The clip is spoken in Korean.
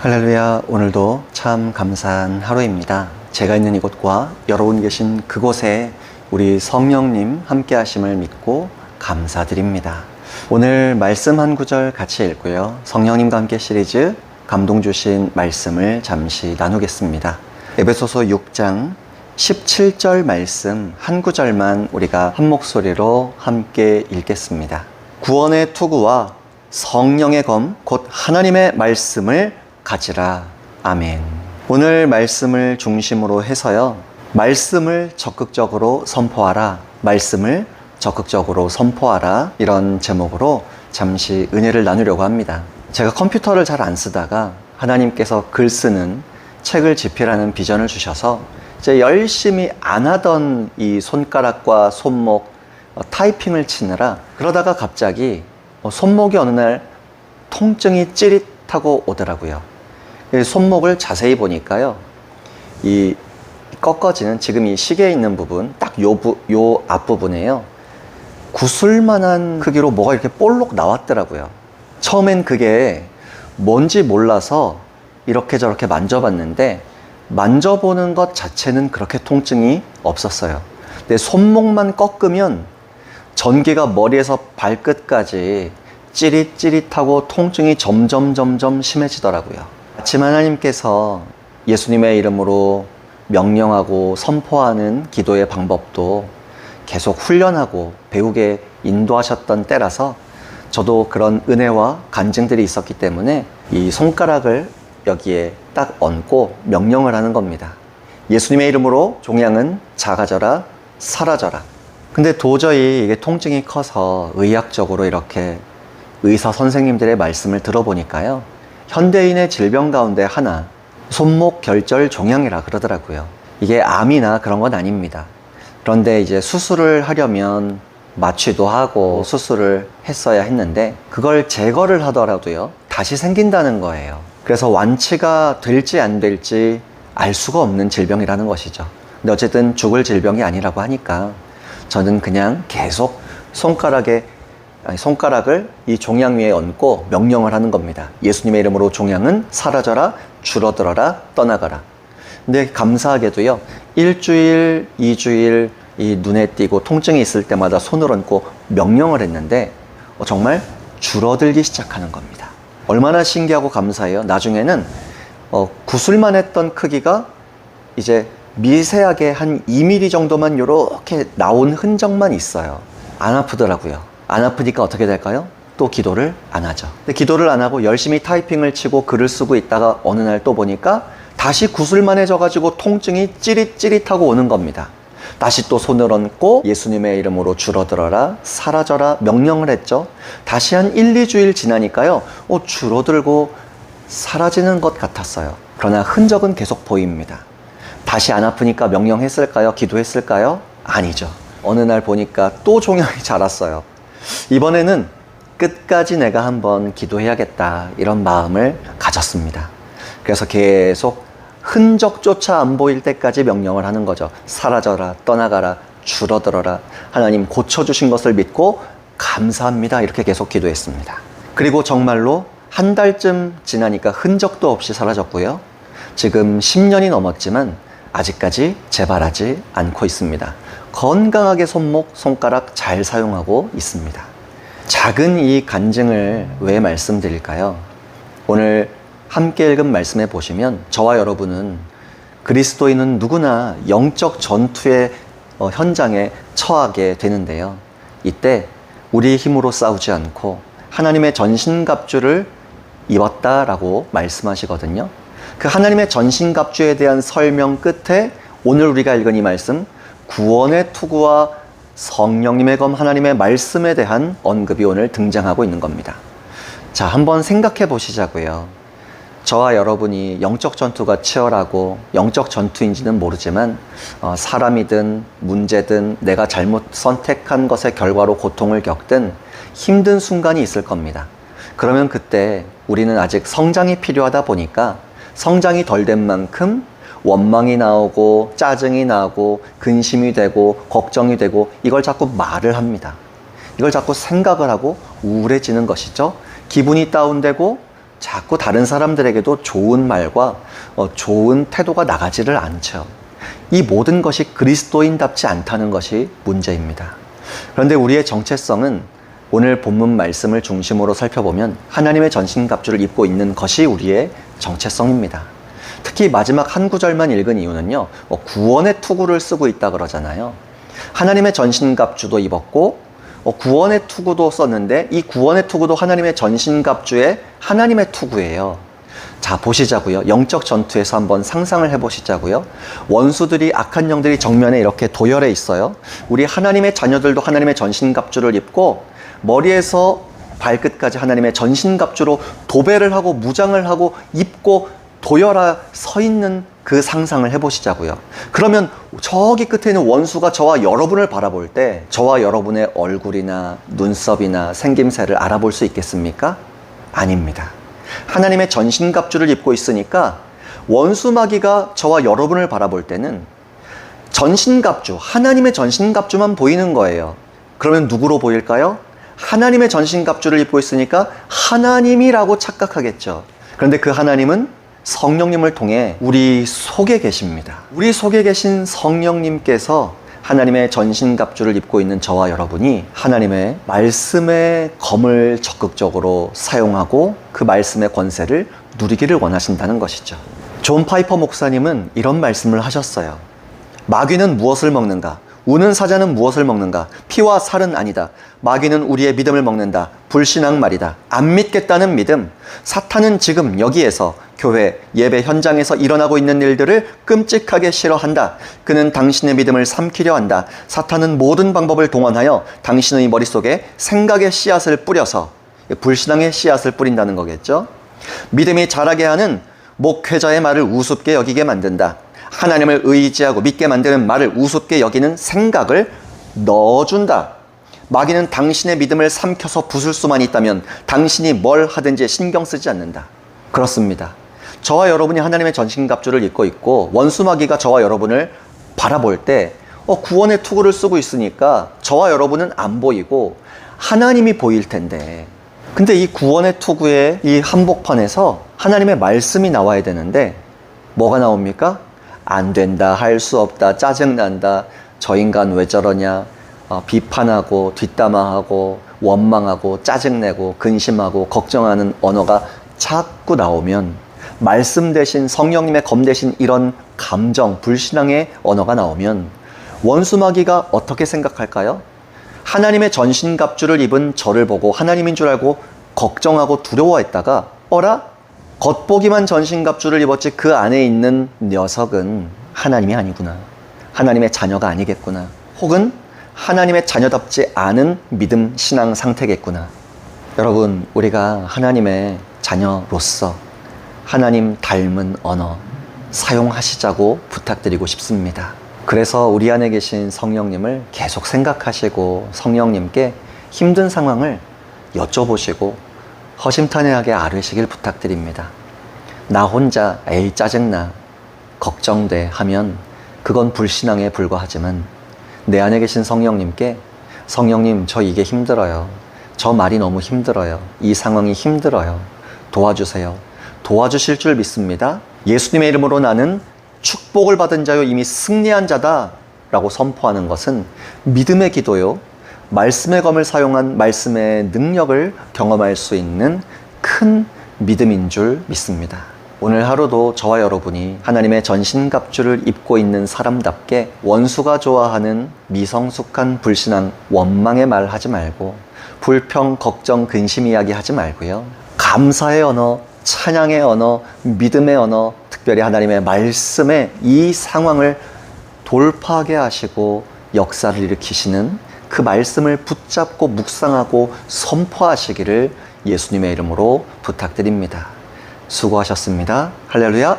할렐루야. 오늘도 참 감사한 하루입니다. 제가 있는 이곳과 여러분 계신 그곳에 우리 성령님 함께 하심을 믿고 감사드립니다. 오늘 말씀 한 구절 같이 읽고요, 성령님과 함께 시리즈 감동 주신 말씀을 잠시 나누겠습니다. 에베소서 6장 17절 말씀 한 구절만 우리가 한 목소리로 함께 읽겠습니다. 구원의 투구와 성령의 검 곧 하나님의 말씀을 가지라. 아멘. 오늘 말씀을 중심으로 해서요, 말씀을 적극적으로 선포하라, 말씀을 적극적으로 선포하라, 이런 제목으로 잠시 은혜를 나누려고 합니다. 제가 컴퓨터를 잘 안 쓰다가 하나님께서 글 쓰는 책을 집필하는 비전을 주셔서 이제 열심히 안 하던 이 손가락과 손목 타이핑을 치느라, 그러다가 갑자기 손목이 어느 날 통증이 찌릿하고 오더라고요. 손목을 자세히 보니까요, 이 꺾어지는, 지금 이 시계에 있는 부분, 딱 요 앞부분에요, 구슬만한 크기로 뭐가 이렇게 볼록 나왔더라고요. 처음엔 그게 뭔지 몰라서 이렇게 저렇게 만져봤는데, 만져보는 것 자체는 그렇게 통증이 없었어요. 근데 손목만 꺾으면 전기가 머리에서 발끝까지 찌릿찌릿하고 통증이 점점 심해지더라고요. 마침 하나님께서 예수님의 이름으로 명령하고 선포하는 기도의 방법도 계속 훈련하고 배우게 인도하셨던 때라서 저도 그런 은혜와 간증들이 있었기 때문에 이 손가락을 여기에 딱 얹고 명령을 하는 겁니다. 예수님의 이름으로 종양은 작아져라, 사라져라. 근데 도저히 이게 통증이 커서 의학적으로 이렇게 의사 선생님들의 말씀을 들어보니까요, 현대인의 질병 가운데 하나, 손목 결절 종양이라 그러더라고요. 이게 암이나 그런 건 아닙니다. 그런데 이제 수술을 하려면 마취도 하고 수술을 했어야 했는데, 그걸 제거를 하더라도요, 다시 생긴다는 거예요. 그래서 완치가 될지 안 될지 알 수가 없는 질병이라는 것이죠. 근데 어쨌든 죽을 질병이 아니라고 하니까 저는 그냥 계속 손가락을 이 종양 위에 얹고 명령을 하는 겁니다. 예수님의 이름으로 종양은 사라져라, 줄어들어라, 떠나가라. 근데 감사하게도요, 1주일, 2주일 이 눈에 띄고 통증이 있을 때마다 손을 얹고 명령을 했는데 정말 줄어들기 시작하는 겁니다. 얼마나 신기하고 감사해요. 나중에는 구슬만 했던 크기가 이제 미세하게 한 2mm 정도만 이렇게 나온 흔적만 있어요. 안 아프더라고요. 안 아프니까 어떻게 될까요? 또 기도를 안 하죠. 근데 기도를 안 하고 열심히 타이핑을 치고 글을 쓰고 있다가 어느 날 또 보니까 다시 구슬만해져가지고 통증이 찌릿찌릿하고 오는 겁니다. 다시 또 손을 얹고 예수님의 이름으로 줄어들어라, 사라져라 명령을 했죠. 다시 한 1, 2주일 지나니까요, 줄어들고 사라지는 것 같았어요. 그러나 흔적은 계속 보입니다. 다시 안 아프니까 명령했을까요? 기도했을까요? 아니죠. 어느 날 보니까 또 종양이 자랐어요. 이번에는 끝까지 내가 한번 기도해야겠다, 이런 마음을 가졌습니다. 그래서 계속 흔적조차 안 보일 때까지 명령을 하는 거죠. 사라져라, 떠나가라, 줄어들어라, 하나님 고쳐주신 것을 믿고 감사합니다, 이렇게 계속 기도했습니다. 그리고 정말로 한 달쯤 지나니까 흔적도 없이 사라졌고요, 지금 10년이 넘었지만 아직까지 재발하지 않고 있습니다. 건강하게 손가락 잘 사용하고 있습니다. 작은 이 간증을 왜 말씀드릴까요? 오늘 함께 읽은 말씀에 보시면 저와 여러분은, 그리스도인은 누구나 영적 전투의 현장에 처하게 되는데요, 이때 우리의 힘으로 싸우지 않고 하나님의 전신갑주를 입었다라고 말씀하시거든요. 그 하나님의 전신갑주에 대한 설명 끝에 오늘 우리가 읽은 이 말씀, 구원의 투구와 성령님의 검 하나님의 말씀에 대한 언급이 오늘 등장하고 있는 겁니다. 자, 한번 생각해 보시자고요. 저와 여러분이 영적 전투가 치열하고 영적 전투인지는 모르지만 사람이든 문제든 내가 잘못 선택한 것의 결과로 고통을 겪든 힘든 순간이 있을 겁니다. 그러면 그때 우리는 아직 성장이 필요하다 보니까 성장이 덜 된 만큼 원망이 나오고 짜증이 나고 근심이 되고 걱정이 되고 이걸 자꾸 말을 합니다. 이걸 자꾸 생각을 하고 우울해지는 것이죠. 기분이 다운되고 자꾸 다른 사람들에게도 좋은 말과 좋은 태도가 나가지를 않죠. 이 모든 것이 그리스도인답지 않다는 것이 문제입니다. 그런데 우리의 정체성은 오늘 본문 말씀을 중심으로 살펴보면 하나님의 전신갑주를 입고 있는 것이 우리의 정체성입니다. 특히 마지막 한 구절만 읽은 이유는요, 구원의 투구를 쓰고 있다 그러잖아요. 하나님의 전신갑주도 입었고 구원의 투구도 썼는데 이 구원의 투구도 하나님의 전신갑주의 하나님의 투구예요. 자, 보시자고요. 영적 전투에서 한번 상상을 해보시자고요. 원수들이, 악한 영들이 정면에 이렇게 도열해 있어요. 우리 하나님의 자녀들도 하나님의 전신갑주를 입고 머리에서 발끝까지 하나님의 전신갑주로 도배를 하고 무장을 하고 입고 도열하 서 있는 그 상상을 해보시자고요. 그러면 저기 끝에 있는 원수가 저와 여러분을 바라볼 때 저와 여러분의 얼굴이나 눈썹이나 생김새를 알아볼 수 있겠습니까? 아닙니다. 하나님의 전신갑주를 입고 있으니까 원수 마귀가 저와 여러분을 바라볼 때는 전신갑주, 하나님의 전신갑주만 보이는 거예요. 그러면 누구로 보일까요? 하나님의 전신갑주를 입고 있으니까 하나님이라고 착각하겠죠. 그런데 그 하나님은 성령님을 통해 우리 속에 계십니다. 우리 속에 계신 성령님께서 하나님의 전신갑주를 입고 있는 저와 여러분이 하나님의 말씀의 검을 적극적으로 사용하고 그 말씀의 권세를 누리기를 원하신다는 것이죠. 존 파이퍼 목사님은 이런 말씀을 하셨어요. 마귀는 무엇을 먹는가? 우는 사자는 무엇을 먹는가? 피와 살은 아니다. 마귀는 우리의 믿음을 먹는다. 불신앙 말이다. 안 믿겠다는 믿음. 사탄은 지금 여기에서 교회, 예배 현장에서 일어나고 있는 일들을 끔찍하게 싫어한다. 그는 당신의 믿음을 삼키려 한다. 사탄은 모든 방법을 동원하여 당신의 머릿속에 생각의 씨앗을 뿌려서 불신앙의 씨앗을 뿌린다는 거겠죠. 믿음이 자라게 하는 목회자의 말을 우습게 여기게 만든다. 하나님을 의지하고 믿게 만드는 말을 우습게 여기는 생각을 넣어준다. 마귀는 당신의 믿음을 삼켜서 부술 수만 있다면 당신이 뭘 하든지 신경 쓰지 않는다. 그렇습니다. 저와 여러분이 하나님의 전신갑주를 입고 있고 원수 마귀가 저와 여러분을 바라볼 때 구원의 투구를 쓰고 있으니까 저와 여러분은 안 보이고 하나님이 보일 텐데, 근데 이 구원의 투구의 이 한복판에서 하나님의 말씀이 나와야 되는데 뭐가 나옵니까? 안 된다, 할 수 없다, 짜증난다, 저 인간 왜 저러냐, 비판하고 뒷담화하고 원망하고 짜증내고 근심하고 걱정하는 언어가 자꾸 나오면, 말씀 대신 성령님의 검 대신 이런 감정, 불신앙의 언어가 나오면 원수 마귀가 어떻게 생각할까요? 하나님의 전신갑주를 입은 저를 보고 하나님인 줄 알고 걱정하고 두려워했다가 어라? 겉보기만 전신갑주를 입었지 그 안에 있는 녀석은 하나님이 아니구나. 하나님의 자녀가 아니겠구나. 혹은 하나님의 자녀답지 않은 믿음, 신앙 상태겠구나. 여러분, 우리가 하나님의 자녀로서 하나님 닮은 언어 사용하시자고 부탁드리고 싶습니다. 그래서 우리 안에 계신 성령님을 계속 생각하시고 성령님께 힘든 상황을 여쭤보시고 허심탄회하게 아뢰시길 부탁드립니다. 나 혼자 에이 짜증나, 걱정돼 하면 그건 불신앙에 불과하지만 내 안에 계신 성령님께 성령님 저 이게 힘들어요. 저 말이 너무 힘들어요. 이 상황이 힘들어요. 도와주세요. 도와주실 줄 믿습니다. 예수님의 이름으로 나는 축복을 받은 자요 이미 승리한 자다 라고 선포하는 것은 믿음의 기도요, 말씀의 검을 사용한 말씀의 능력을 경험할 수 있는 큰 믿음인 줄 믿습니다. 오늘 하루도 저와 여러분이 하나님의 전신갑주를 입고 있는 사람답게 원수가 좋아하는 미성숙한 불신앙, 원망의 말 하지 말고 불평, 걱정, 근심 이야기 하지 말고요. 감사의 언어, 찬양의 언어, 믿음의 언어, 특별히 하나님의 말씀에 이 상황을 돌파하게 하시고 역사를 일으키시는 그 말씀을 붙잡고 묵상하고 선포하시기를 예수님의 이름으로 부탁드립니다. 수고하셨습니다. 할렐루야.